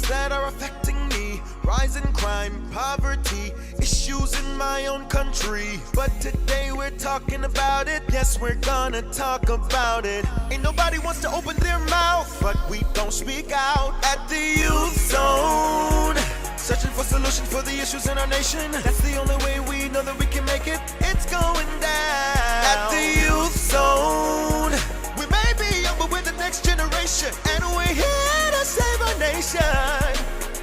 that are affecting me. Rising crime, poverty, issues in my own country. But today we're talking about it. Yes, we're gonna talk about it. Ain't nobody wants to open their mouth, but we don't speak out. At the Youth Zone, searching for solutions for the issues in our nation. That's the only way we know that we can make it. It's going down. At the Youth Zone, we may be young, but we're the next generation, and we're here to save our nation.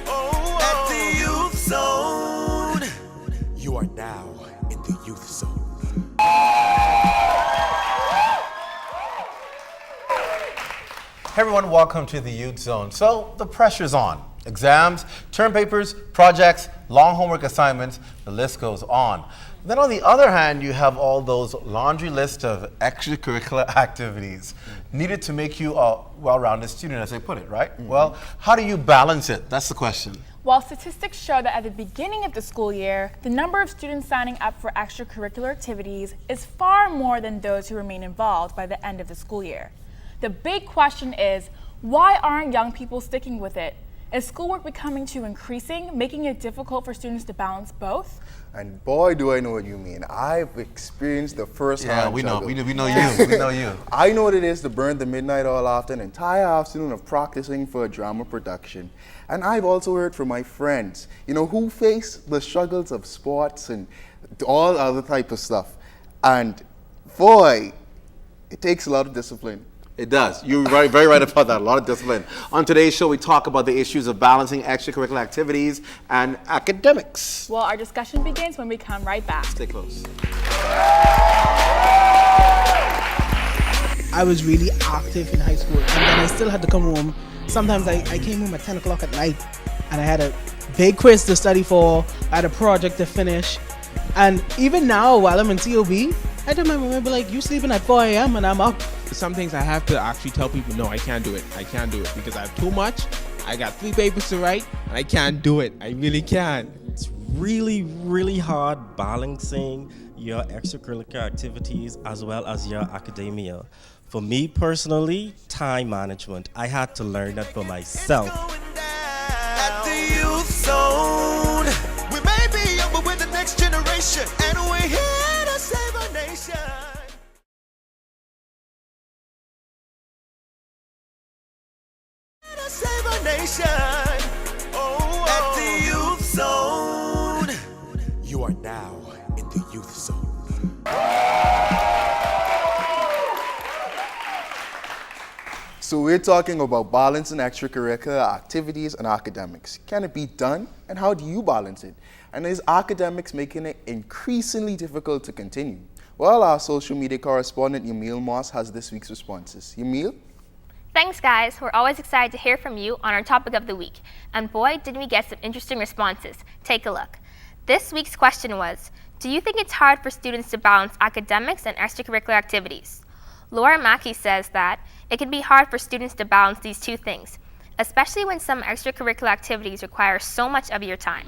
Oh, at the Youth Zone. You are now in the Youth Zone. Hey everyone, welcome to the Youth Zone. So the pressure's on. Exams, term papers, projects, long homework assignments, the list goes on. Then on the other hand, you have all those laundry list of extracurricular activities needed to make you a well-rounded student, as they put it, right? Mm-hmm. Well, how do you balance it? That's the question. While statistics show that at the beginning of the school year, the number of students signing up for extracurricular activities is far more than those who remain involved by the end of the school year. The big question is, why aren't young people sticking with it? Is schoolwork becoming too increasing, making it difficult for students to balance both? And boy, do I know what you mean. I've experienced the first-hand struggle. we know you. We know you. I know what it is to burn the midnight oil after an entire afternoon of practicing for a drama production. And I've also heard from my friends, who face the struggles of sports and all other type of stuff. And boy, it takes a lot of discipline. It does. You're very right about that. A lot of discipline. On today's show, we talk about the issues of balancing extracurricular activities and academics. Well, our discussion begins when we come right back. Stay close. I was really active in high school, and then I still had to come home. Sometimes I came home at 10 o'clock at night, and I had a big quiz to study for, I had a project to finish. And even now, while I'm in COB, I tell my mom, like, you sleeping at 4 a.m. and I'm up. Some things I have to actually tell people, no, I can't do it. I can't do it because I have too much. I got 3 papers to write and I can't do it. I really can't. It's really, really hard balancing your extracurricular activities as well as your academia. For me personally, time management. I had to learn that for myself. At the Youth Zone, we may be young, but we're the next generation, and we're here to save our nation. Save our nation. Oh, at the Youth Zone. You are now in the Youth Zone. So we're talking about balancing extracurricular activities and academics. Can it be done, and how do you balance it? And is academics making it increasingly difficult to continue? Well, our social media correspondent Yamil Moss has this week's responses. Yamil? Thanks, guys. We're always excited to hear from you on our topic of the week. And boy, did we get some interesting responses. Take a look. This week's question was, do you think it's hard for students to balance academics and extracurricular activities? Laura Mackey says that it can be hard for students to balance these two things, especially when some extracurricular activities require so much of your time.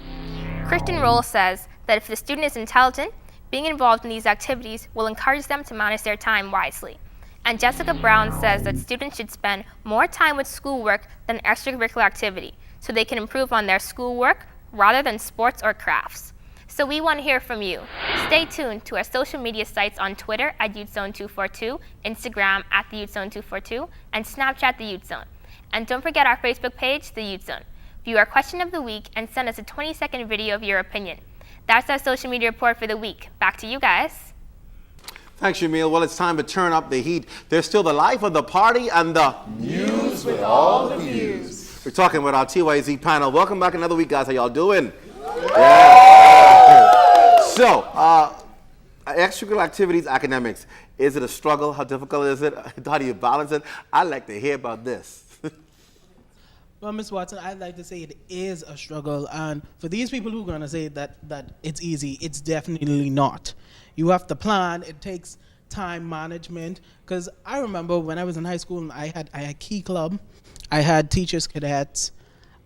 Christian Roll says that if the student is intelligent, being involved in these activities will encourage them to manage their time wisely. And Jessica Brown says that students should spend more time with schoolwork than extracurricular activity, so they can improve on their schoolwork rather than sports or crafts. So we want to hear from you. Stay tuned to our social media sites on Twitter at YouthZone242, Instagram at the YouthZone242, and Snapchat the Youth Zone. And don't forget our Facebook page, the Youth Zone. View our question of the week and send us a 20-second video of your opinion. That's our social media report for the week. Back to you guys. Thanks, Yamil. Well, it's time to turn up the heat. There's still the life of the party and the News with all the views. We're talking with our TYZ panel. Welcome back another week, guys. How y'all doing? Yeah. So, extracurricular activities, academics. Is it a struggle? How difficult is it? How do you balance it? I'd like to hear about this. Well, Ms. Watson, I'd like to say it is a struggle. And for these people who are going to say that it's easy, it's definitely not. You have to plan. It takes time management. Because I remember when I was in high school, I had Key Club. I had Teachers Cadets.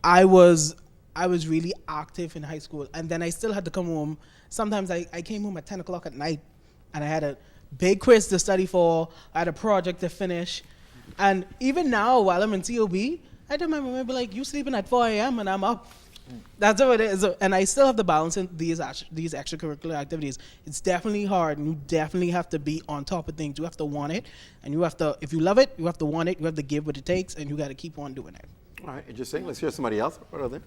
I was really active in high school. And then I still had to come home. Sometimes I came home at 10 o'clock at night, and I had a big quiz to study for. I had a project to finish. And even now, while I'm in COB, I tell my mom, I be like, you sleeping at 4 a.m. and I'm up. That's what it is. And I still have to balance in these extracurricular activities. It's definitely hard, and you definitely have to be on top of things. You have to want it, and you have to, if you love it, you have to want it, you have to give what it takes, and you got to keep on doing it. All right, interesting. Let's hear somebody else. What other?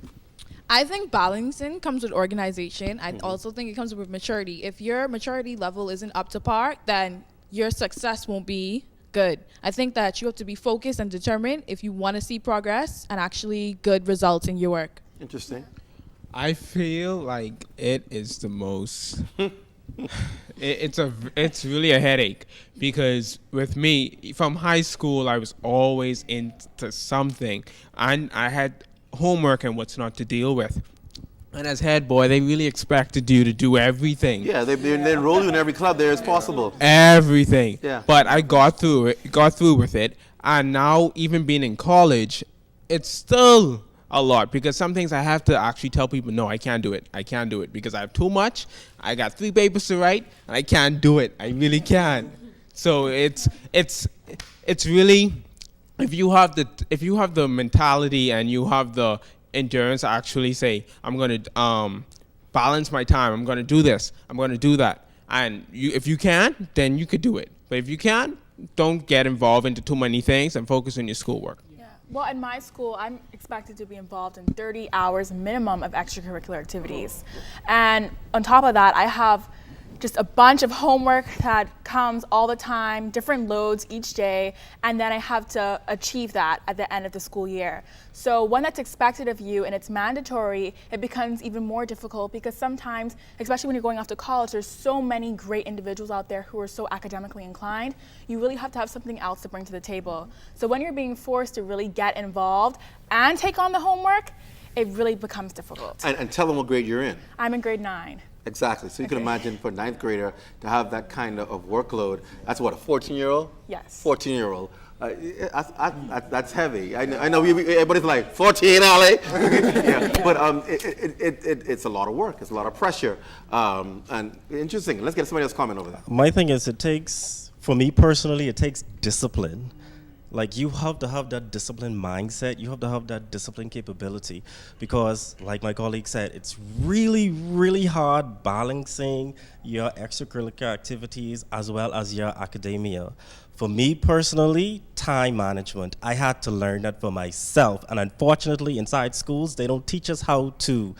I think balancing comes with organization. I also think it comes with maturity. If your maturity level isn't up to par, then your success won't be good. I think that you have to be focused and determined if you want to see progress and actually good results in your work. Interesting. I feel like it is the most. It's really a headache because with me from high school I was always into something and I had homework and what's not to deal with. And as head boy, they really expected you to do everything. Yeah, they enroll you in every club there is possible. Everything. Yeah. But I got through with it, and now even being in college, it's still a lot because some things I have to actually tell people, no, I can't do it. I can't do it because I have too much. I got 3 papers to write, and I can't do it. I really can't. So it's really, if you have the mentality and you have the endurance to actually say, I'm going to balance my time. I'm going to do this. I'm going to do that. And if you can, then you could do it. But if you can't, don't get involved into too many things and focus on your schoolwork. Yeah. Well, in my school, I'm expected to be involved in 30 hours minimum of extracurricular activities. And on top of that, I have just a bunch of homework that comes all the time, different loads each day, and then I have to achieve that at the end of the school year. So when that's expected of you and it's mandatory, it becomes even more difficult because sometimes, especially when you're going off to college, there's so many great individuals out there who are so academically inclined. You really have to have something else to bring to the table. So when you're being forced to really get involved and take on the homework, it really becomes difficult. And tell them what grade you're in. I'm in grade 9. Exactly. So you can imagine for a 9th grader to have that kind of workload. That's what, a 14-year-old? Yes. 14-year-old. That's heavy. I know everybody's like 14, Ali. Yeah, but it's a lot of work. It's a lot of pressure. And interesting. Let's get somebody else comment over that. My thing is, for me personally, it takes discipline. Like, you have to have that disciplined mindset. You have to have that discipline capability because, like my colleague said, it's really, really hard balancing your extracurricular activities as well as your academia. For me personally, time management, I had to learn that for myself. And unfortunately, inside schools, they don't teach us how to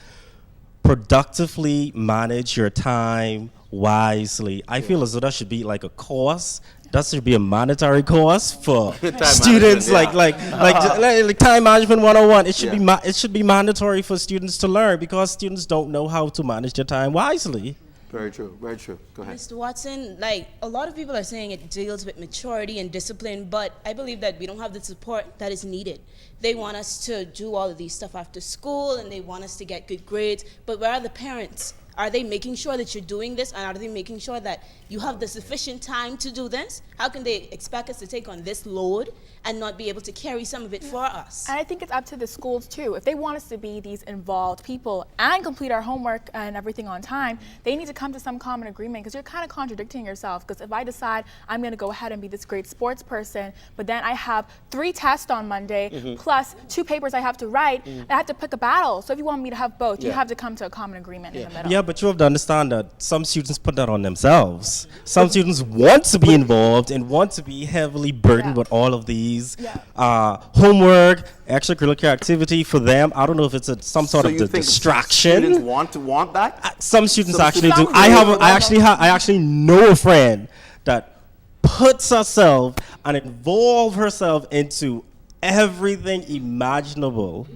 productively manage your time wisely. I feel as though that should be like a course. That should be a mandatory course for students, yeah. like time management 101. It should be mandatory for students to learn because students don't know how to manage their time wisely. Very true. Very true. Go ahead. Mr. Watson, like a lot of people are saying it deals with maturity and discipline, but I believe that we don't have the support that is needed. They want us to do all of these stuff after school and they want us to get good grades, but where are the parents? Are they making sure that you're doing this, and are they making sure that you have the sufficient time to do this? How can they expect us to take on this load and not be able to carry some of it for us? And I think it's up to the schools too. If they want us to be these involved people and complete our homework and everything on time, they need to come to some common agreement because you're kind of contradicting yourself. Because if I decide I'm going to go ahead and be this great sports person, but then I have 3 tests on Monday plus 2 papers I have to write, I have to pick a battle. So if you want me to have both, you have to come to a common agreement in the middle. Yeah, but you have to understand that some students put that on themselves. Some students want to be involved and want to be heavily burdened with all of these homework, extracurricular activity for them. I don't know if it's some sort of distraction. Students want that? Some students actually do. I actually know a friend that puts herself and involve herself into everything imaginable.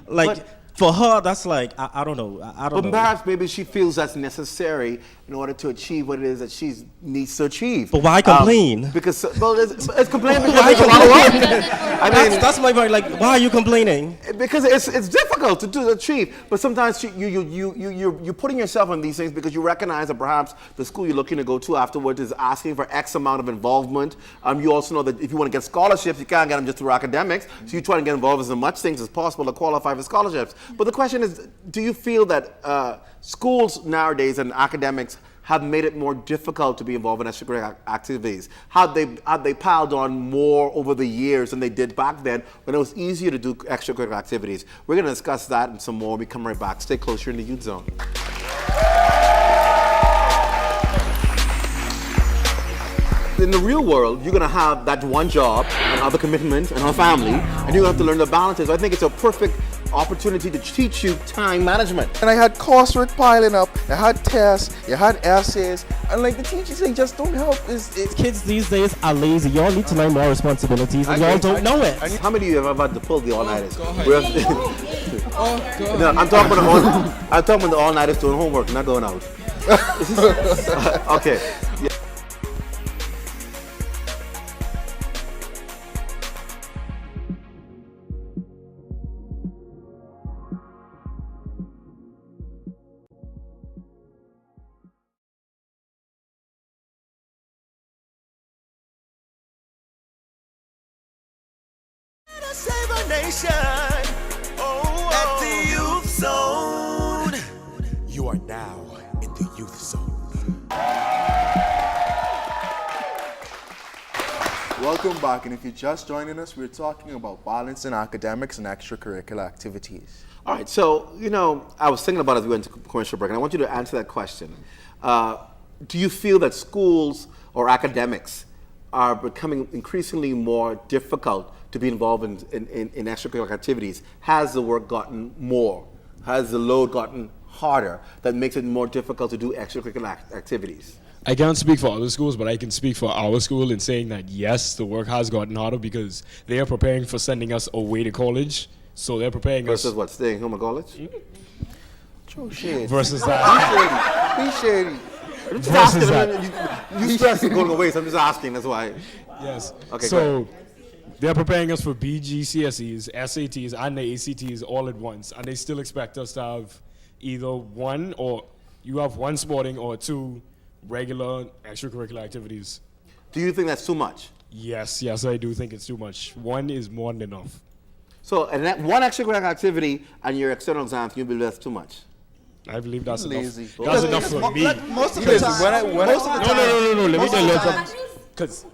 Like, for her, that's like, I don't know. But perhaps maybe she feels that's necessary in order to achieve what it is that she needs to achieve. But why complain? Because, well, it's complaining because it's a lot of work. I mean, that's my point. Like, why are you complaining? Because it's difficult to achieve. But sometimes you're putting yourself in these things because you recognize that perhaps the school you're looking to go to afterwards is asking for X amount of involvement. You also know that if you want to get scholarships, you can't get them just through academics. So you try to get involved in as much things as possible to qualify for scholarships. But the question is, do you feel that schools nowadays and academics have made it more difficult to be involved in extracurricular activities? Have they piled on more over the years than they did back then when it was easier to do extracurricular activities? We're going to discuss that and some more when we come right back. Stay close, you're in the Youth Zone. In the real world, you're going to have that one job and other commitments and a family, and you're going to have to learn the balances. I think it's a perfect opportunity to teach you time management. And I had coursework piling up, I had tests, you had essays, and like the teachers, they just don't help. Kids these days are lazy. Y'all need to learn more responsibilities, and y'all don't know it. How many of you have had to pull the all-nighters? Go ahead. No, I'm talking about the all-nighters doing homework, not going out. Okay. Yeah. Save our nation. At the Youth Zone. You are now in the Youth Zone. Welcome back, and if you're just joining us, we're talking about balancing academics and extracurricular activities. All right, so, I was thinking about it as we went to commercial break, and I want you to answer that question. Do you feel that schools or academics are becoming increasingly more difficult to be involved in extracurricular activities? Has the work gotten more? Has the load gotten harder that makes it more difficult to do extracurricular activities? I can't speak for other schools, but I can speak for our school in saying that yes, the work has gotten harder because they are preparing for sending us away to college. So they're preparing Versus us. what, staying home at college? True shit. Versus that. Be shady. I'm just asking. You stress going away, so I'm just asking, that's why. Yes. Okay, go So they're preparing us for BGCSEs, SATs, and the ACTs all at once. And they still expect us to have either one or you have one sporting or two regular extracurricular activities. Do you think that's too much? Yes, I do think it's too much. One is more than enough. So, and that one extracurricular activity and your external exams, you believe that's too much? I believe that's Lazy. enough. That's enough for me. Most of the time. No. Let me tell you. Because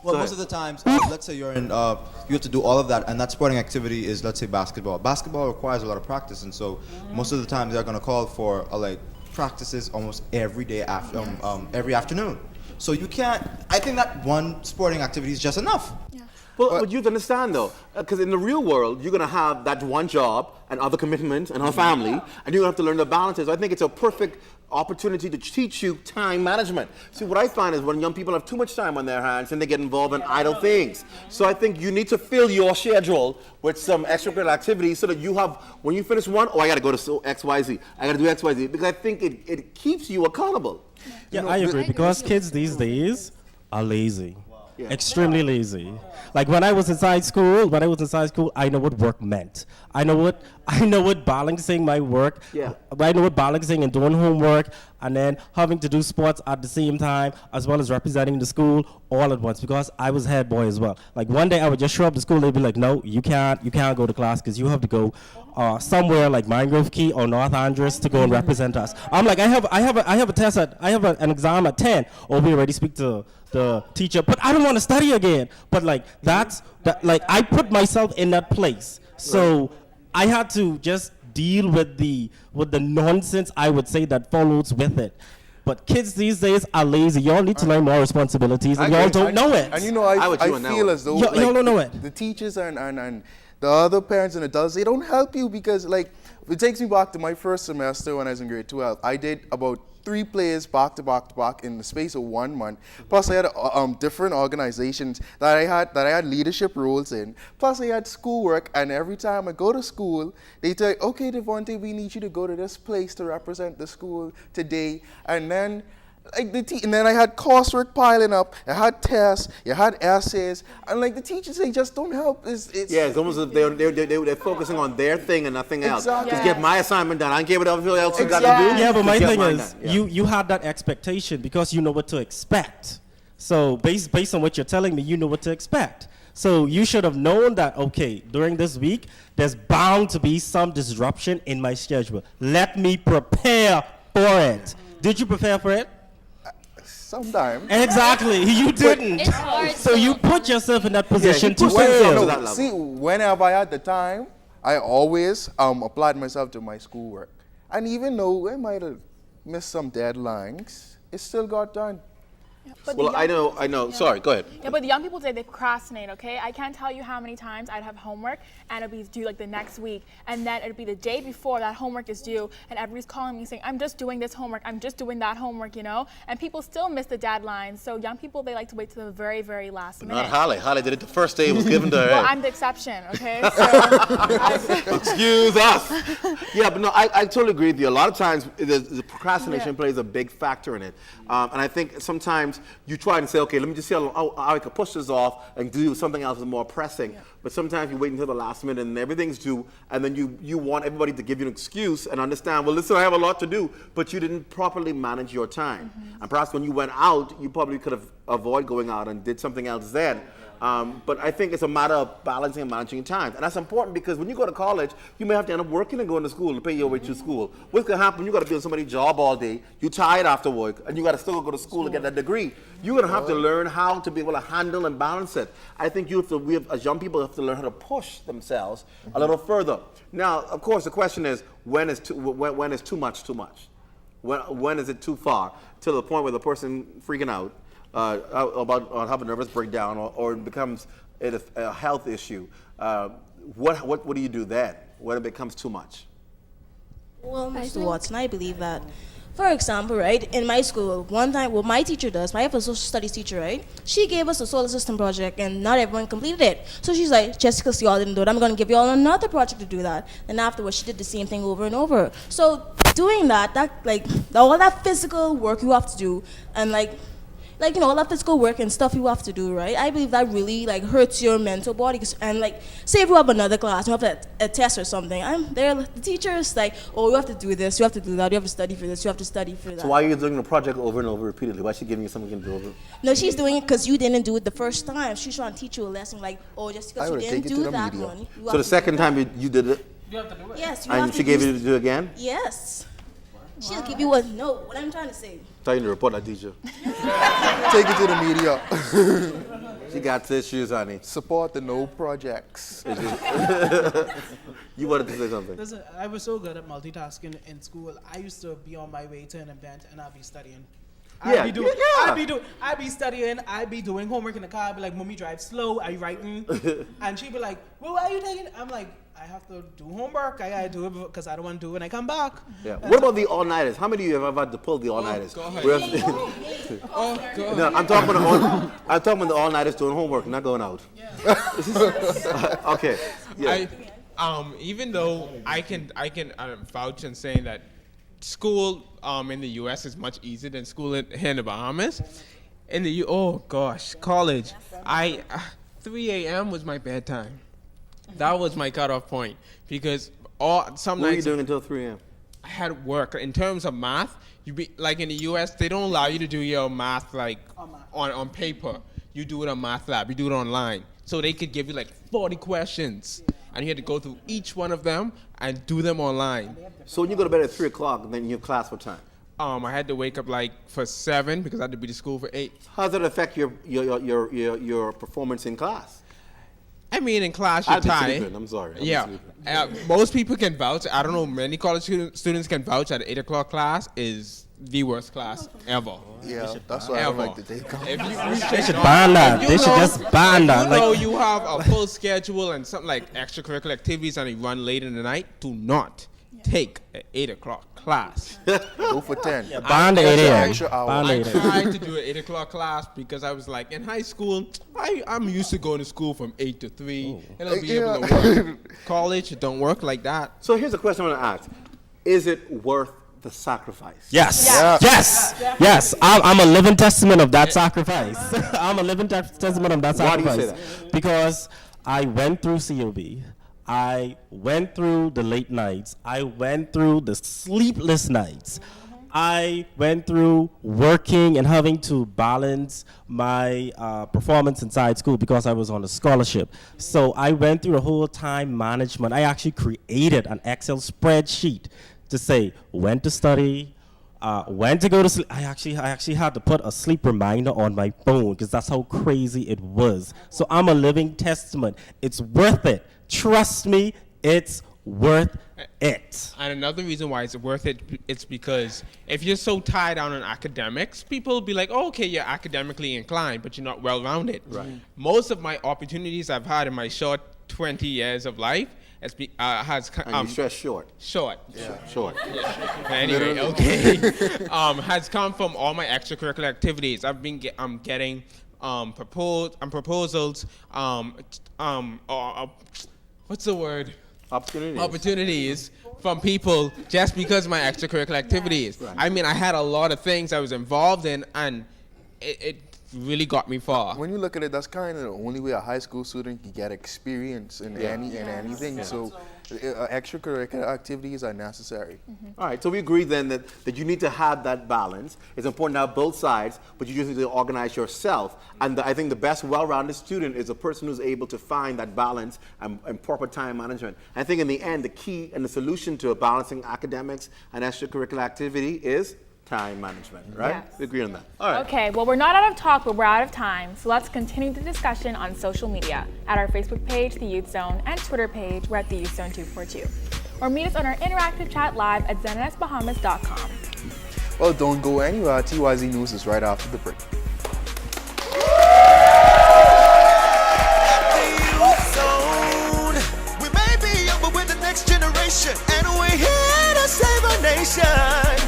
Well, most of the times, let's say you're in, you have to do all of that, and that sporting activity is, let's say, basketball. Basketball requires a lot of practice, and so most of the time they're going to call for like practices almost every day after, every afternoon. So you can't. I think that one sporting activity is just enough. But you have to understand though, because in the real world, you're going to have that one job and other commitments and a family, and you're going to have to learn the balances. I think it's a perfect opportunity to teach you time management. See, what I find is when young people have too much time on their hands and they get involved in idle things. So I think you need to fill your schedule with some extracurricular activities so that you have, when you finish one, I got to go to XYZ. I got to do XYZ, because I think it keeps you accountable. Yeah, I agree, because kids these days are lazy. Yeah. Extremely lazy. Like when I was inside school, I know what work meant. I know what balancing my work. Yeah. I know what balancing and doing homework and then having to do sports at the same time as well as representing the school all at once, because I was head boy as well. Like one day I would just show up to school, they'd be like, no, you can't go to class because you have to go somewhere like Mangrove Key or North Andros to go and represent us. I'm like, I have a test an exam at 10, or we already speak to the teacher, but I don't want to study again. But like I put myself in that place. So I had to just deal with the nonsense, I would say, that follows with it. But kids these days are lazy. Y'all need to learn more responsibilities, and y'all don't know it. And I feel as though y'all don't know it. The teachers and the other parents and adults, they don't help you, because like it takes me back to my first semester when I was in grade 12. I did about 3 plays back to back in the space of 1 month. Plus I had different organizations that I had leadership roles in. Plus I had schoolwork, and every time I go to school, they tell, okay, Devontae, we need you to go to this place to represent the school today. And then and then I had coursework piling up, I had tests, you had essays, and like the teachers, they just don't help. It's almost as if they're focusing on their thing and nothing else. Exactly. Just get my assignment done. I don't care what everybody else you got to do. Yeah, but my Just get thing mine is, done. you had that expectation because you know what to expect. So based on what you're telling me, you know what to expect. So you should have known that, okay, during this week, there's bound to be some disruption in my schedule. Let me prepare for it. Did you prepare for it? sometimes. Exactly, you didn't. It's hard. So you put yourself in that position to pushed himself fail. to that level. See, whenever I had the time, I always applied myself to my schoolwork. And even though I might have missed some deadlines, it still got done. But the Well, I young- know. Sorry, go ahead. Yeah, but the young people today, they procrastinate, okay? I can't tell you how many times I'd have homework and it'd be due like the next week. And then it'd be the day before that homework is due and everybody's calling me saying, I'm just doing this homework, I'm just doing that homework, you know? And people still miss the deadlines. So young people, they like to wait to the very, very last minute. Not Holly. Holly did it the first day it was given to her. Well, I'm the exception, okay? So, Excuse us. Yeah, but no, I totally agree with you. A lot of times, the procrastination plays a big factor in it. And I think sometimes you try and say, okay, let me just see how I can push this off and do something else that's more pressing. But sometimes you wait until the last minute and everything's due, and then you want everybody to give you an excuse and understand, well, listen, I have a lot to do, but you didn't properly manage your time. And perhaps when you went out, you probably could have avoided going out and did something else then. But I think it's a matter of balancing and managing your time. And that's important because when you go to college, you may have to end up working and going to school to pay your way to school. What's going to happen? You got to be on somebody's job all day. You're tired after work, and you got to still go to school to get that degree. You're going to have to learn how to be able to handle and balance it. I think as young people, have to learn how to push themselves a little further. Now, of course, the question is, when is too much too much? When is it too far? To the point where the person freaking out about having a nervous breakdown, or it becomes a health issue. What do you do then when it becomes too much? Well, Mr. Watson, I believe that, for example, right, in my school, one time, what my teacher does, my social studies teacher, right, she gave us a solar system project and not everyone completed it. So she's like, Jessica, so y'all didn't do it, I'm going to give y'all another project to do that. And afterwards, she did the same thing over and over. So doing that like, all that physical work you have to do, and like, you know, all that physical work and stuff you have to do, right? I believe that really like hurts your mental body. And like, say if you have another class, you have a test or something, the teacher's like, oh, you have to do this, you have to do that, you have to study for this, you have to study for that. So why are you doing the project over and over repeatedly? Why is she giving you something you can do over? No, she's doing it because you didn't do it the first time. She's trying to teach you a lesson like, oh, just because you didn't do that one. So the second time you did it, You have to do it. Yes, you and have she to gave use- you to do it again? Yes. She'll give you a no. What I'm trying to say. Tell you to report that teacher. Take it to the media. She got tissues, honey. Support the no projects. You wanted to say something. Listen, I was so good at multitasking in school. I used to be on my way to an event and I'd be studying. Yeah, I'd be studying, I'd be doing homework in the car. I'd be like, Mommy, drive slow. Are you writing? And she'd be like, well, why are you taking it? I'm like, I have to do homework. I gotta do it because I don't want to do it when I come back. Yeah. What about the all-nighters? How many of you have ever had to pull the all-nighters? go ahead. Oh, God. No, I'm talking about the all-nighters doing homework, not going out. Okay. Yeah. Even though I can vouch in saying that school in the U.S. is much easier than school here in the Bahamas. College. 3 a.m. was my bedtime. That was my cutoff point because some What were you nights doing until 3 a.m.? I had work. In terms of math, you be like in the U.S. they don't allow you to do your math like on paper. You do it on Math Lab. You do it online. So they could give you like 40 questions, and you had to go through each one of them and do them online. So when you go to bed at 3 o'clock, then you have class what time? I had to wake up like for 7 because I had to be to school for 8. How does that affect your performance in class? I mean, in class you're I'll be tired. sleeping. I'm sorry. Yeah, most people can vouch. I don't know. Many college students can vouch that 8 o'clock class is the worst class ever. Yeah, that's why I don't like to take off. They should ban that. They should just ban that. You know you have a full schedule and something like extracurricular activities and you run late in the night. Do not take an 8 o'clock class. Go for 10. Yeah, ban the 8 a.m. Ban the I 8 a.m. tried to do an 8 o'clock class because I was like, in high school, I'm used to going to school from 8 to 3 and I'll be able to work. College, it don't work like that. So here's a question I want to ask. Is it worth the sacrifice? Yes. Yes. I'm a living testament of that sacrifice. I'm a living testament of that Why do you sacrifice. say that? Because I went through COB. I went through the late nights. I went through the sleepless nights. I went through working and having to balance my performance inside school because I was on a scholarship. So I went through a whole time management. I actually created an Excel spreadsheet to say when to study, When to go to sleep, I actually had to put a sleep reminder on my phone because that's how crazy it was. So I'm a living testament. It's worth it. Trust me, it's worth it. And another reason why it's worth it, it's because if you're so tied down on academics, people will be like, oh, okay, you're academically inclined, but you're not well-rounded. Right. Most of my opportunities I've had in my short 20 years of life has and you stress short. Short. Yeah. Short. Yeah. Anyway, okay. Has come from all my extracurricular activities. I've been getting proposals. What's the word? Opportunities from people just because of my extracurricular activities. Right. I mean, I had a lot of things I was involved in, and it really got me far. When you look at it, that's kind of the only way a high school student can get experience in anything. Yeah. So extracurricular activities are necessary. All right, so we agree then that you need to have that balance. It's important to have both sides, but you just need to organize yourself. And I think the best well-rounded student is a person who's able to find that balance and proper time management. I think in the end, the key and the solution to balancing academics and extracurricular activity is time management, right? Yes. We agree on that. All right. Okay, well, we're not out of talk, but we're out of time. So let's continue the discussion on social media at our Facebook page, The Youth Zone, and Twitter page, we're at The Youth Zone 242. Or meet us on our interactive chat live at ZenNSBahamas.com. Well, don't go anywhere. TYZ News is right after the break. We may be young, but we're the next generation, and we're here to save our nation.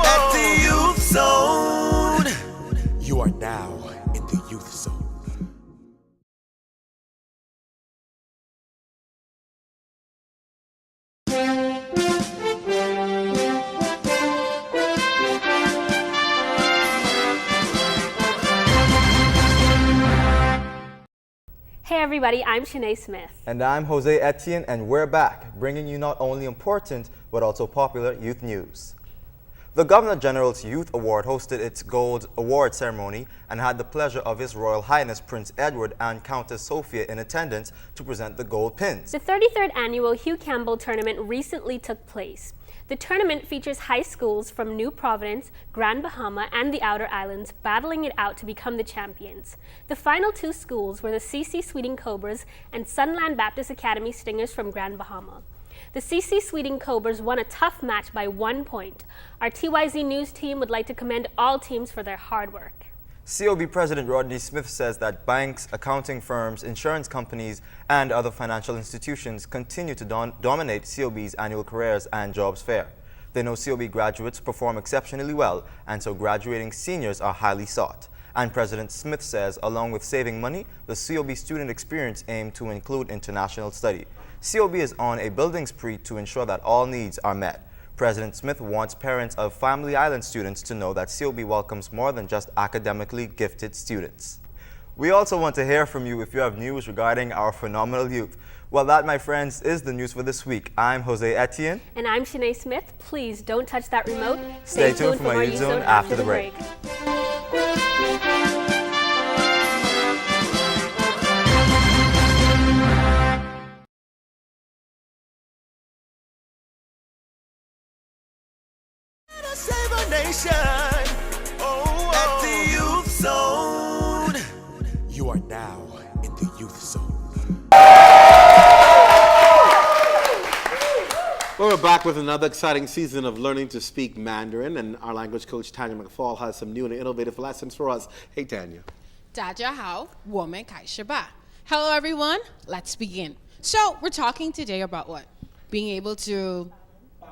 At the Youth Zone. You are now in the Youth Zone. Hey everybody, I'm Shanae Smith. And I'm Jose Etienne, and we're back, bringing you not only important, but also popular youth news. The Governor General's Youth Award hosted its Gold Award ceremony and had the pleasure of His Royal Highness Prince Edward and Countess Sophia in attendance to present the gold pins. The 33rd annual Hugh Campbell Tournament recently took place. The tournament features high schools from New Providence, Grand Bahama, and the Outer Islands battling it out to become the champions. The final two schools were the C.C. Sweeting Cobras and Sunland Baptist Academy Stingers from Grand Bahama. The C.C. Sweeting Cobras won a tough match by 1 point. Our TYZ News team would like to commend all teams for their hard work. COB President Rodney Smith says that banks, accounting firms, insurance companies, and other financial institutions continue to dominate COB's annual careers and jobs fair. They know COB graduates perform exceptionally well, and so graduating seniors are highly sought. And President Smith says, along with saving money, the COB student experience aimed to include international study. COB is on a building spree to ensure that all needs are met. President Smith wants parents of Family Island students to know that COB welcomes more than just academically gifted students. We also want to hear from you if you have news regarding our phenomenal youth. Well, that, my friends, is the news for this week. I'm Jose Etienne. And I'm Shanae Smith. Please don't touch that remote. Stay tuned for my Youth Zone after the break. Save our nation. At the Youth Zone. You are now in the Youth Zone. Well, we're back with another exciting season of learning to speak Mandarin, and our language coach Tanya McFall has some new and innovative lessons for us. Hey, Tanya. 大家好，我们开始吧. Hello, everyone. Let's begin. So, we're talking today about what? Being able to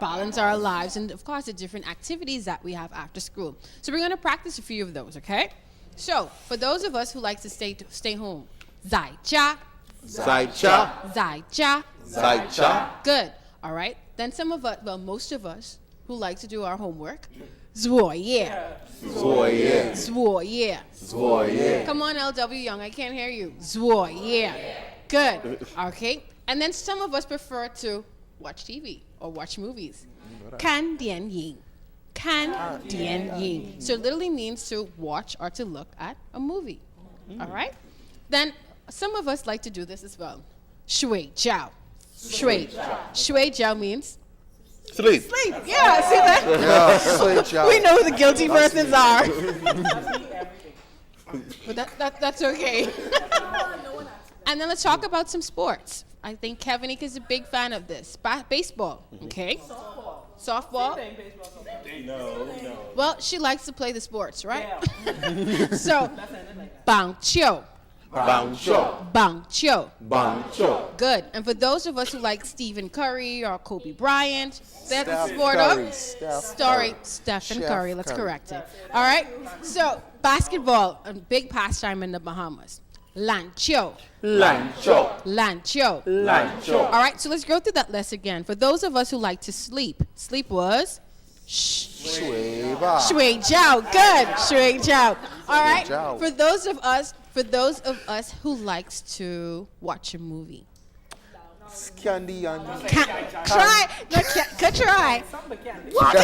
balance our lives and, of course, the different activities that we have after school. So, we're going to practice a few of those, okay? So, for those of us who like to stay home, 在家. 在家. 在家. 在家. Good. All right. Then some of us, well, most of us who like to do our homework, 作业. 作业. 作业. 作业. Come on, LW Young, I can't hear you. 作业. Good. Okay. And then some of us prefer to watch TV or watch movies. 看电影. 看电影. So it literally means to watch or to look at a movie. All right? Then some of us like to do this as well. 睡觉. 睡觉 means Sleep. Sleep. Yeah, see that? Yeah, sleep, child. We know who the guilty persons are. But that's okay. And then let's talk about some sports. I think Kevinik is a big fan of this. Baseball, okay? Softball. No. Well, she likes to play the sports, right? So, bangcho. Bangcho. Good. And for those of us who like Stephen Curry or Kobe Bryant, that's the sport of Stephen Curry. Let's correct it. All right. So basketball, a big pastime in the Bahamas. Lancho. All right. So let's go through that list again. For those of us who like to sleep, sleep was Shui Jiao. Good. Shui Jiao. All right. For those of us who likes to watch a movie. Candy and Try. No, could try. What?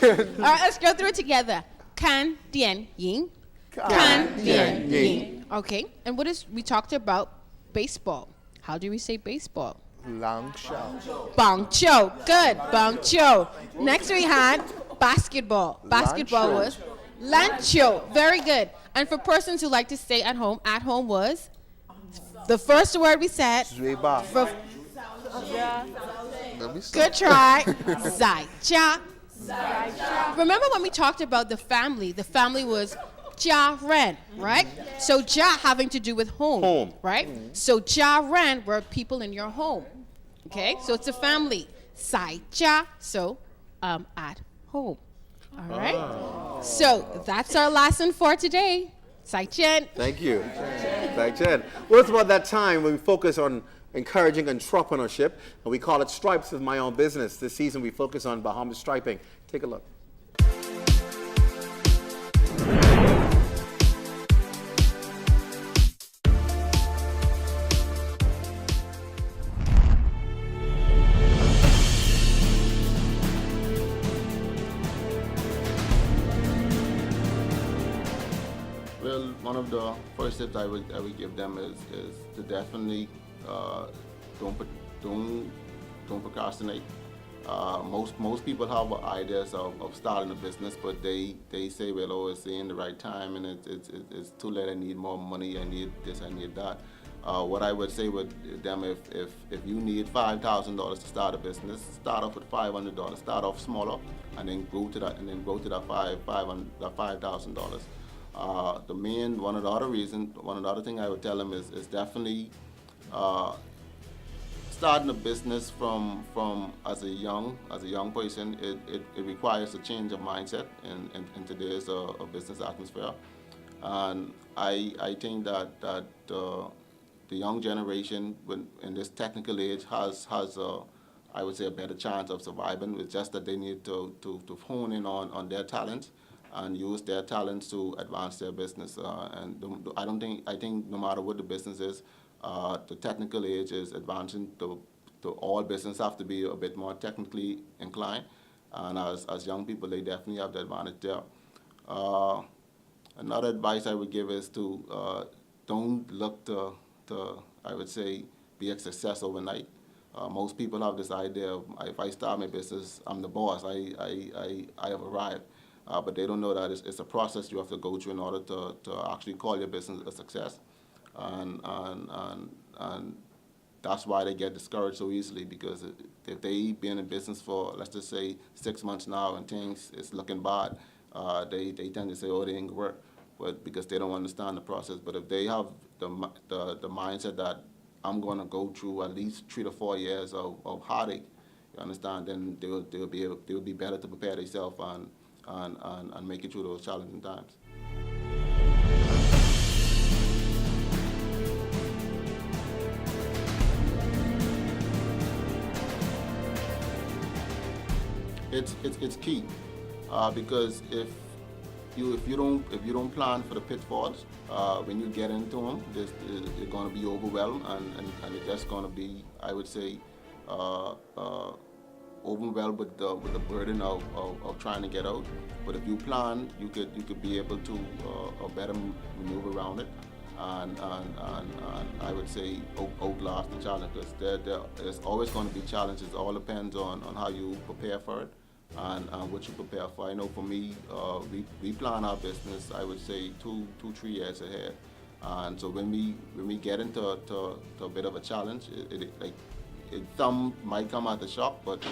All right, let's go through it together. Kan Dian Ying. Kan Dian Ying. Okay, and we talked about baseball. How do we say baseball? Bangcho. Good. Bangcho. Next we had basketball. Basketball was Lancho. Very good. And for persons who like to stay at home was the first word we said. Good try. Zaijia. Remember when we talked about the family? The family was Jia Ren, right? So Jia having to do with home. Right? So Jia Ren were people in your home. Okay? So it's a family. Zaijia. So at home. All right. So that's our lesson for today. Sai-chen. Thank you. Sai-chen. Well, it's about that time when we focus on encouraging entrepreneurship, and we call it Stripes is My Own Business. This season we focus on Bahamas striping. Take a look. Well, one of the first tips I would give them is to definitely don't procrastinate. Most people have ideas of starting a business, but they say, well, oh, it's in the right time and it's too late. I need more money. I need this. I need that. What I would say with them, if you need $5,000 to start a business, start off with $500. Start off smaller, and then grow to that, $5,000. One of the other things I would tell them is definitely starting a business from as a young person. It requires a change of mindset in today's business atmosphere, and I think that the young generation in this technical age has I would say a better chance of surviving. It's just that they need to hone in on their talents and use their talents to advance their business. I think no matter what the business is, the technical age is advancing. To all business have to be a bit more technically inclined, and as young people, they definitely have the advantage there. Another advice I would give is to don't look to I would say be a success overnight. Most people have this idea of, if I start my business, I'm the boss. I have arrived. But they don't know that it's a process you have to go through in order to actually call your business a success, and that's why they get discouraged so easily, because if they've been in business for, let's just say, 6 months now and things is looking bad, they tend to say, oh, they ain't gonna work, but because they don't understand the process. But if they have the mindset that I'm going to go through at least 3 to 4 years of heartache, you understand, then they'll be better to prepare themselves and make it through those challenging times. It's key because if you don't plan for the pitfalls, when you get into them, you're going to be overwhelmed and it's just going to be, I would say, overwhelmed with the burden of trying to get out. But if you plan, you could be able to better maneuver around it. and I would say outlast the challenge. There's always going to be challenges. It all depends on how you prepare for it and what you prepare for. I know for me, we plan our business, I would say 2-3 years ahead. And so when we get into a bit of a challenge, some might come as a shock, but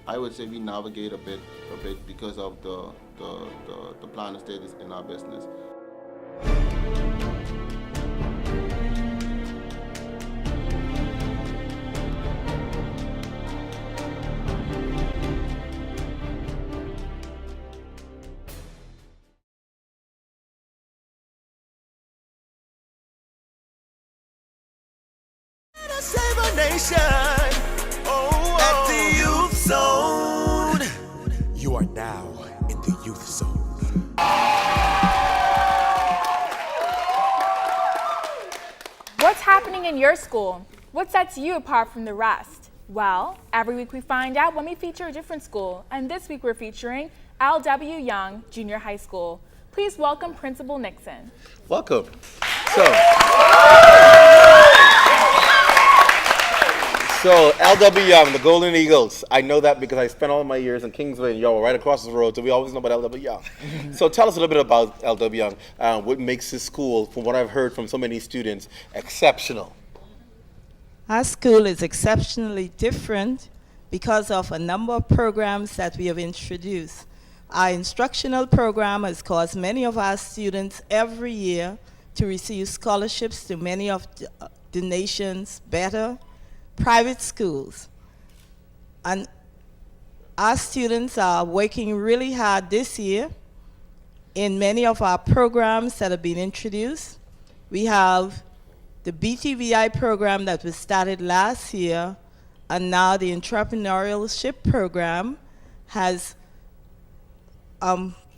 I would say we navigate a bit because of the planning stages in our business. Save our nation. At the Youth Zone. You are now in the Youth Zone. What's happening in your school? What sets you apart from the rest? Well, every week we find out when we feature a different school, and this week we're featuring L.W. Young Junior High School. Please welcome Principal Nixon. Welcome. So L.W. Young, the Golden Eagles. I know that because I spent all my years in Kingsway and y'all were right across the road, so we always know about L.W. Young. So tell us a little bit about L.W. Young. What makes this school, from what I've heard from so many students, exceptional? Our school is exceptionally different because of a number of programs that we have introduced. Our instructional program has caused many of our students every year to receive scholarships to many of the nation's better private schools. And our students are working really hard this year in many of our programs that have been introduced. We have the BTVI program that was started last year, and now the entrepreneurship program has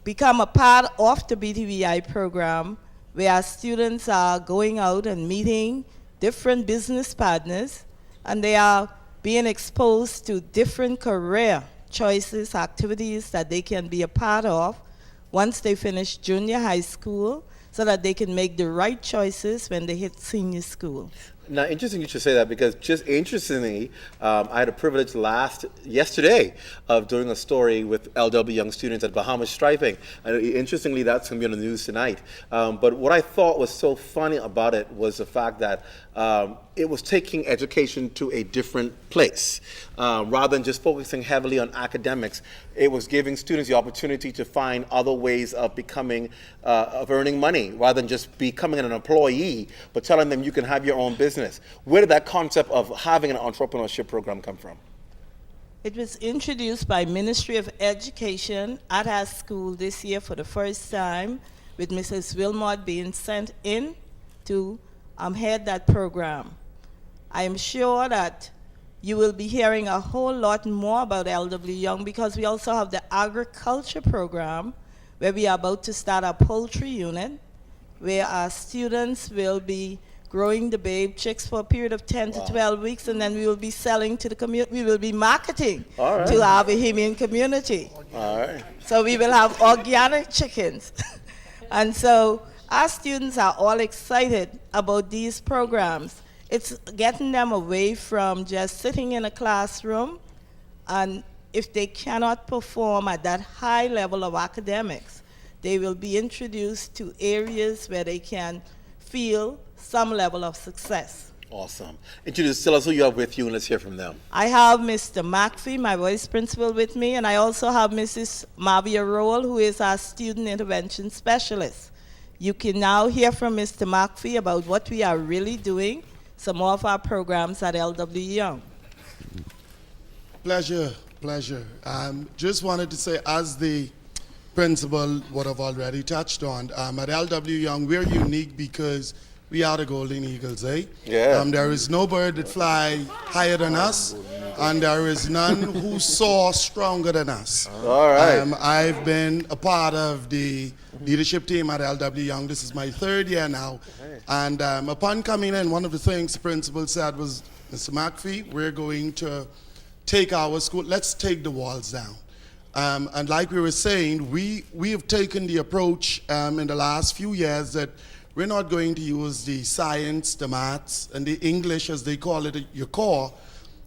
become a part of the BTVI program, where our students are going out and meeting different business partners, and they are being exposed to different career choices, activities that they can be a part of once they finish junior high school, so that they can make the right choices when they hit senior school. Now, interesting you should say that, because just interestingly, I had a privilege yesterday of doing a story with L.W. Young students at Bahamas Striping. And interestingly, that's going to be on the news tonight. But what I thought was so funny about it was the fact that it was taking education to a different place. Rather than just focusing heavily on academics, it was giving students the opportunity to find other ways of of earning money, rather than just becoming an employee, but telling them you can have your own business. Where did that concept of having an entrepreneurship program come from? It was introduced by Ministry of Education at our school this year for the first time, with Mrs. Wilmot being sent in to head that program. I am sure that you will be hearing a whole lot more about L.W. Young, because we also have the agriculture program, where we are about to start a poultry unit, where our students will be growing the babe chicks for a period of 10 to 12 weeks, and then we will be selling to the community. We will be marketing to our Bahamian community. All right. So we will have organic chickens. And so our students are all excited about these programs. It's getting them away from just sitting in a classroom, and if they cannot perform at that high level of academics, they will be introduced to areas where they can feel some level of success. Awesome. Tell us who you have with you, and let's hear from them. I have Mr. McPhee, my vice principal, with me, and I also have Mrs. Mavia Rowell, who is our student intervention specialist. You can now hear from Mr. McPhee about what we are really doing, some more of our programs at L.W. Young. Pleasure. Just wanted to say, as the principal would have already touched on, at L.W. Young, we're unique because we are the Golden Eagles, eh? Yeah. There is no bird that fly higher than us, and there is none who soar stronger than us. All right. I've been a part of the leadership team at L.W. Young. This is my third year now. And upon coming in, one of the things the principal said was, Mr. McPhee, we're going to take our school, let's take the walls down. And like we were saying, we have taken the approach in the last few years that we're not going to use the science, the maths, and the English, as they call it, your core,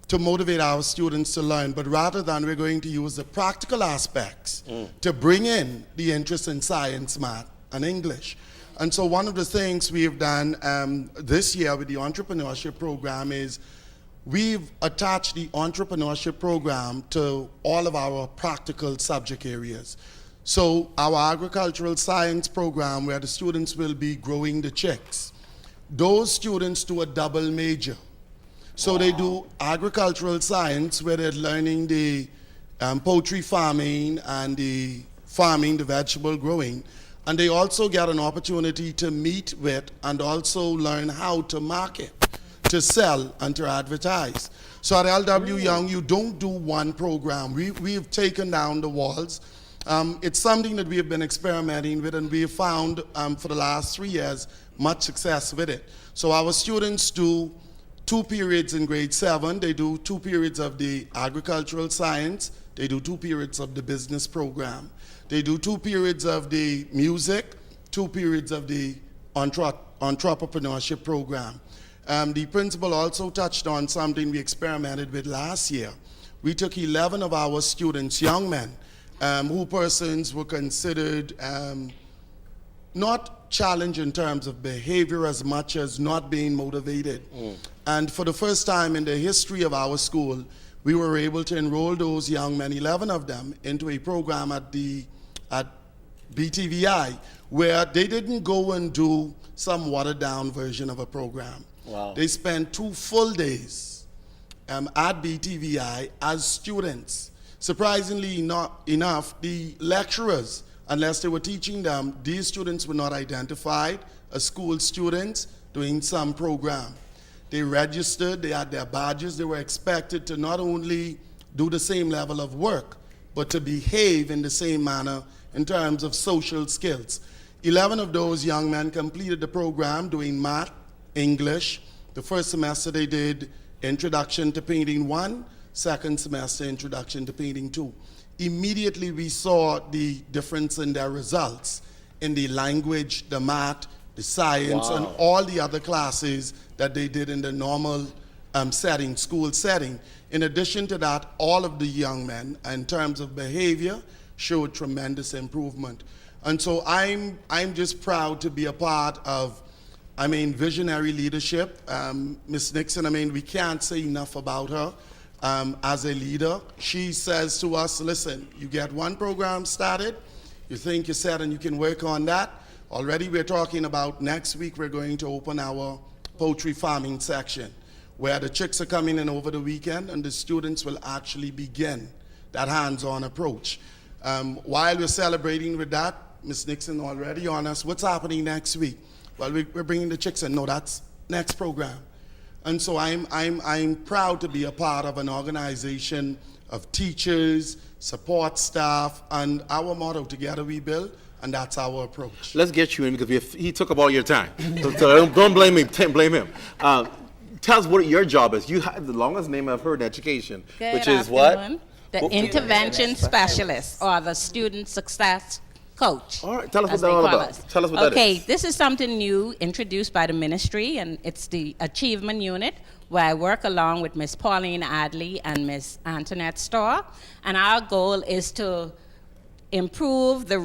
to motivate our students to learn, but rather than we're going to use the practical aspects to bring in the interest in science, math, and English. And so one of the things we've done this year with the entrepreneurship program is we've attached the entrepreneurship program to all of our practical subject areas. So our agricultural science program, where the students will be growing the chicks, those students do a double major. So they do agricultural science, where they're learning the poultry farming and the vegetable growing. And they also get an opportunity to meet with and also learn how to market, to sell, and to advertise. So at LW Young, you don't do one program. We've taken down the walls. It's something that we have been experimenting with, and we have found for the last 3 years much success with it. So our students do 2 periods in grade 7. They do 2 periods of the agricultural science. They do 2 periods of the business program. They do 2 periods of the music, 2 periods of the entrepreneurship program. The principal also touched on something we experimented with last year. We took 11 of our students, young men, who persons were considered not challenged in terms of behavior as much as not being motivated. And for the first time in the history of our school, we were able to enroll those young men, 11 of them, into a program at BTVI, where they didn't go and do some watered down version of a program. Wow. They spent 2 full days at BTVI as students. Surprisingly enough, the lecturers, unless they were teaching them, these students were not identified as school students doing some program. They registered, they had their badges, they were expected to not only do the same level of work, but to behave in the same manner in terms of social skills. 11 of those young men completed the program doing math, English. The first semester they did Introduction to Painting 1, second semester Introduction to Painting 2. Immediately we saw the difference in their results in the language, the math, the science, and all the other classes that they did in the normal setting, school setting. In addition to that, all of the young men, in terms of behavior, showed tremendous improvement. And so I'm just proud to be a part of, visionary leadership. Ms. Nixon, we can't say enough about her as a leader. She says to us, listen, you get one program started, you think you're set and you can work on that. Already we're talking about next week we're going to open our poultry farming section, where the chicks are coming in over the weekend and the students will actually begin that hands-on approach. While we're celebrating with that, Ms. Nixon already on us, what's happening next week? Well, we're bringing the chicks in. No, that's next program. And so I'm proud to be a part of an organization of teachers, support staff, and our motto, together we build, and that's our approach. Let's get you in because he took up all your time. So don't blame me, blame him. Tell us what your job is. You have the longest name I've heard in education, Good which is afternoon. what? The intervention specialist or the student success coach. All right, tell us what as that's they all call about. us. Tell us what that is. Okay, this is something new introduced by the ministry, and it's the Achievement Unit, where I work along with Miss Pauline Adley and Miss Antoinette Starr. And our goal is to improve the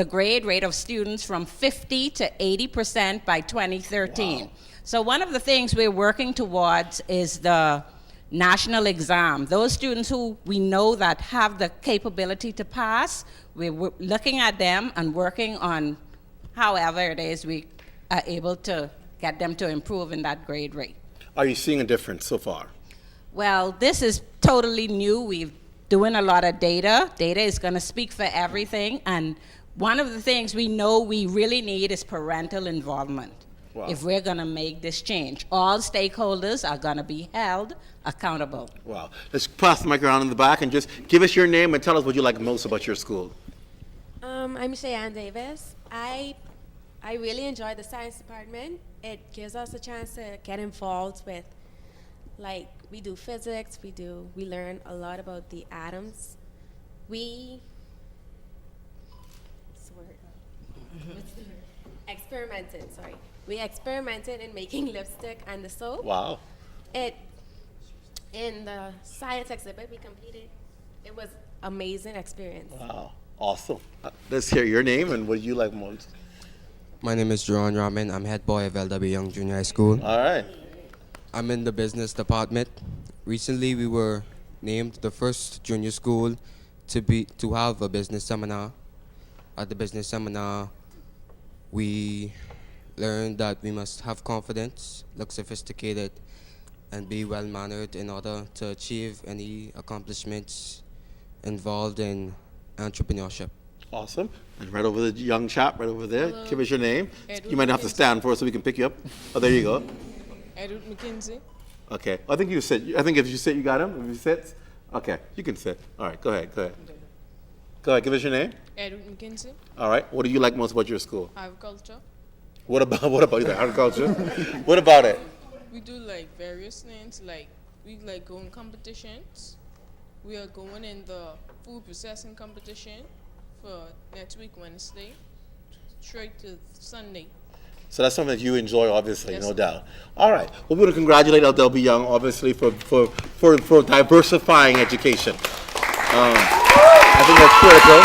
grade rate of students from 50 to 80% by 2013. Wow. So one of the things we're working towards is the national exam. Those students who we know that have the capability to pass, we're looking at them and working on however it is we are able to get them to improve in that grade rate. Are you seeing a difference so far? Well, this is totally new. We're doing a lot of data. Data is going to speak for everything. And one of the things we know we really need is parental involvement. Wow. If we're going to make this change, all stakeholders are going to be held accountable. Wow. Let's pass the mic around in the back and just give us your name and tell us what you like most about your school. I'm Cheyenne Davis. I really enjoy the science department. It gives us a chance to get involved with, like, we do physics, we learn a lot about the atoms, we experimented. Sorry, we experimented in making lipstick and the soap. Wow. In the science exhibit we completed, it was amazing experience. Wow. Awesome. Let's hear your name and what you like most. My name is Jerron Raman. I'm head boy of LW Young Junior High School. All right. I'm in the business department. Recently, we were named the first junior school to have a business seminar. At the business seminar, we learned that we must have confidence, look sophisticated, and be well-mannered in order to achieve any accomplishments involved in entrepreneurship. Awesome. And right over the young chap, right over there. Hello. Give us your name. Edward You might have to McKinsey. stand for it so we can pick you up. Oh, there you go. Edward McKinsey. Okay. I think you sit. I think if you sit, you got him. If you sit, okay, you can sit. All right. Go ahead. Go ahead. Go ahead. Give us your name. Edward McKinsey. All right. What do you like most about your school? Agriculture. What about you like agriculture? What about it? We do like various things. Like we like go in competitions. We are going in the food processing competition for next week Wednesday, straight to Sunday. So that's something that you enjoy, obviously, Yes, no sir. doubt. All right. Well, we want to congratulate LW Young, obviously, for diversifying education. I think that's critical.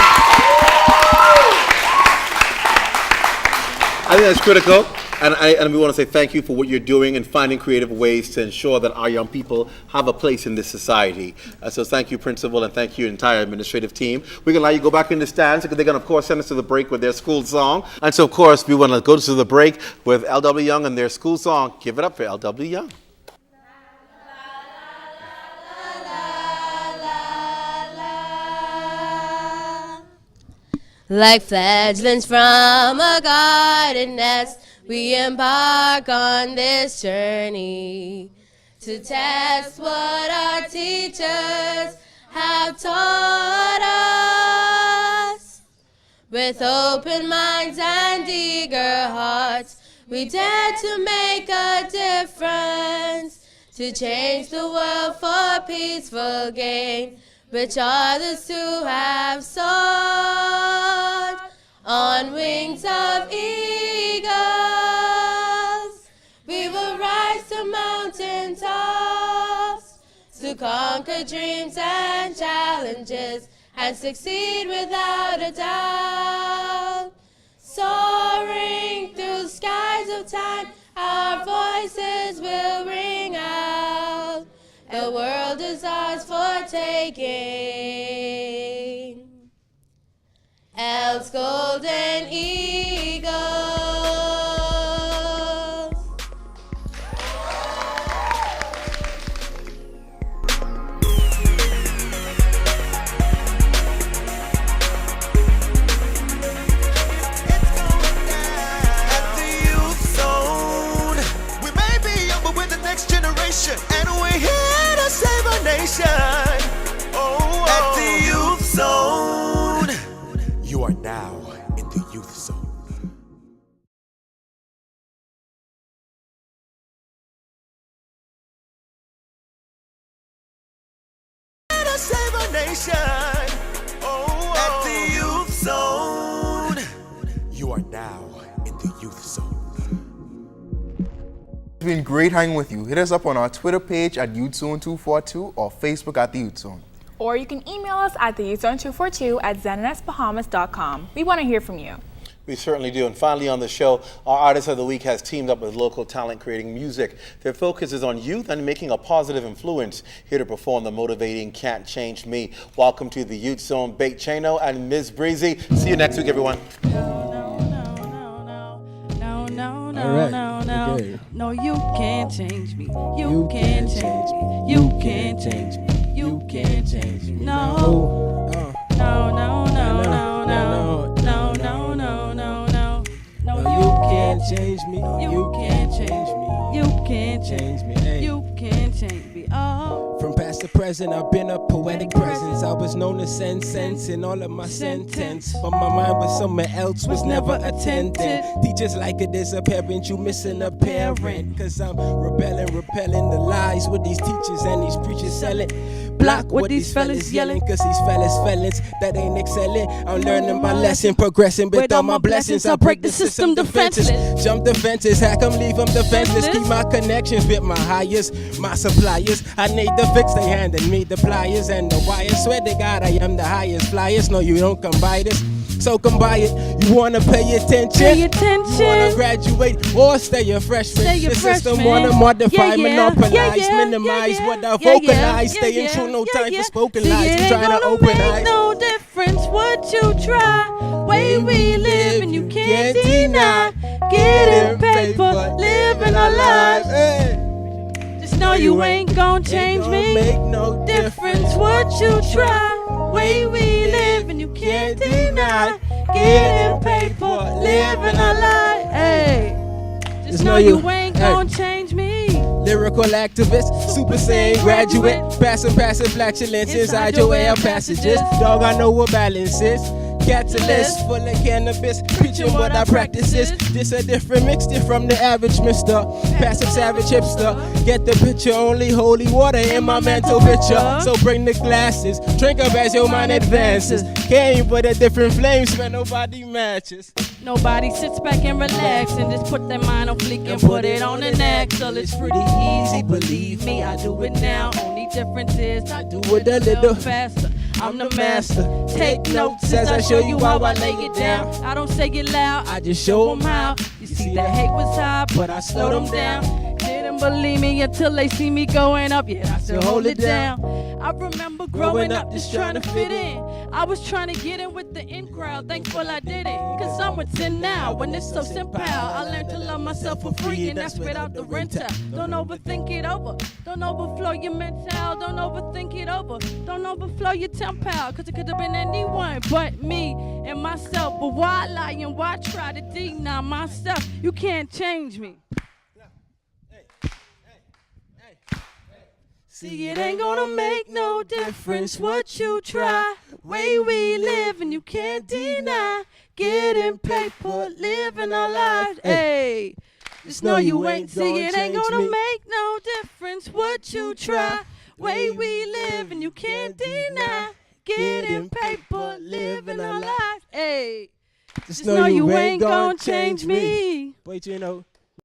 I think that's critical. And we want to say thank you for what you're doing and finding creative ways to ensure that our young people have a place in this society. So thank you, Principal, and thank you, entire administrative team. We're going to allow you to go back in the stands because they're going to, of course, send us to the break with their school song. And so, of course, we want to go to the break with LW Young and their school song. Give it up for LW Young. Like fledglings from a garden nest, we embark on this journey to test what our teachers have taught us. With open minds and eager hearts, we dare to make a difference, to change the world for peaceful gain, which others too have sought. On wings of eagles, we will rise to mountain tops, to conquer dreams and challenges, and succeed without a doubt. Soaring through skies of time, our voices will ring out. The world is ours for taking. El's golden eagles. Generation, and we're here to save our nation. At the Youth Zone. You are now in the Youth Zone. Here to save our nation. At the Youth Zone. You are now in the Youth Zone. It's been great hanging with you. Hit us up on our Twitter page at YouthZone242 or Facebook at The Youth Zone. Or you can email us at theyouthzone242@znnsbahamas.com. We want to hear from you. We certainly do. And finally on the show, our Artist of the Week has teamed up with local talent creating music. Their focus is on youth and making a positive influence. Here to perform the motivating Can't Change Me. Welcome to the Youth Zone, Bake Chano and Ms. Breezy. See you next week, everyone. No, you can't change me. You can't change me. You can't change me. You can't change me. No. No, no, no, no, no. No, no, no, no, no. No, you can't change me. You can't change me. You can't change me. You can't change me. Oh. From past past to present, I've been a poetic presence. I was known to send sense in all of my sentence, but my mind was somewhere else, was never attending. Teachers like it is a parent, you missing a parent. Cause I'm rebelling, repelling the lies with these teachers and these preachers selling. Block what these fellas yelling, cause these fellas that ain't excelling. I'm learning my lesson, progressing with all my blessings. I break the system defenses, jump the fences, hack them, leave them defenseless. Keep my connections with my highest, my suppliers. I need the fix, they handed me the pliers and the wires. Swear to God, I am the highest flyers. No, you don't come by this, so come by it. You wanna pay attention? You wanna graduate or stay a freshman? The system wanna modify, monopolize, minimize what I vocalize. Staying true, no time for spoken lies. Trying to open eyes. No difference what you try. Way we live and you can't deny. Getting paper, living our lives. Just know you ain't gonna change me. Make no Difference what you try. Way we live and you can't deny. Getting paper, living our lives. Hey, just know you ain't gonna change me. Lyrical activist, super saiyan graduate, passive flatulence inside your air passages. Dog, I know what balance is. Catalyst full of cannabis, preaching what I practice is. This a different mixture from the average mister. Passive savage hipster. Get the picture, only holy water in my mental picture. So bring the glasses, drink up as your mind advances. Came with a different flame, where nobody matches. Nobody sits back and relax and just put their mind on fleek and put it on the next. So it's pretty easy, believe me, I do it now. Only difference is I do it a little faster. I'm the master. Take notes as I show you how I lay it down. I don't say it loud, I just show them how. You see the hate was high, but I slowed them down. Didn't believe me until they see me going up. Yeah, I still hold it down. I remember growing up just trying to fit in. I was trying to get in with the in crowd. Thankful I didn't, cause I'm what's in now. When it's so simple, I learned to love myself for free, and that's without the rental. Don't overthink it over. Don't overflow your mental. Don't overthink it over. Don't overflow your tempo, cause it could have been anyone but me and myself. But why lie and why try to deny myself? You can't change me. See, it ain't gonna make no difference what you try. Way we live and you can't deny. Getting paper, living our lives. Hey, just know you ain't. See, it ain't gonna make no difference what you try. Way we live and you can't deny. Getting paper, living our lives. Hey, just know you ain't gonna change me. But you know,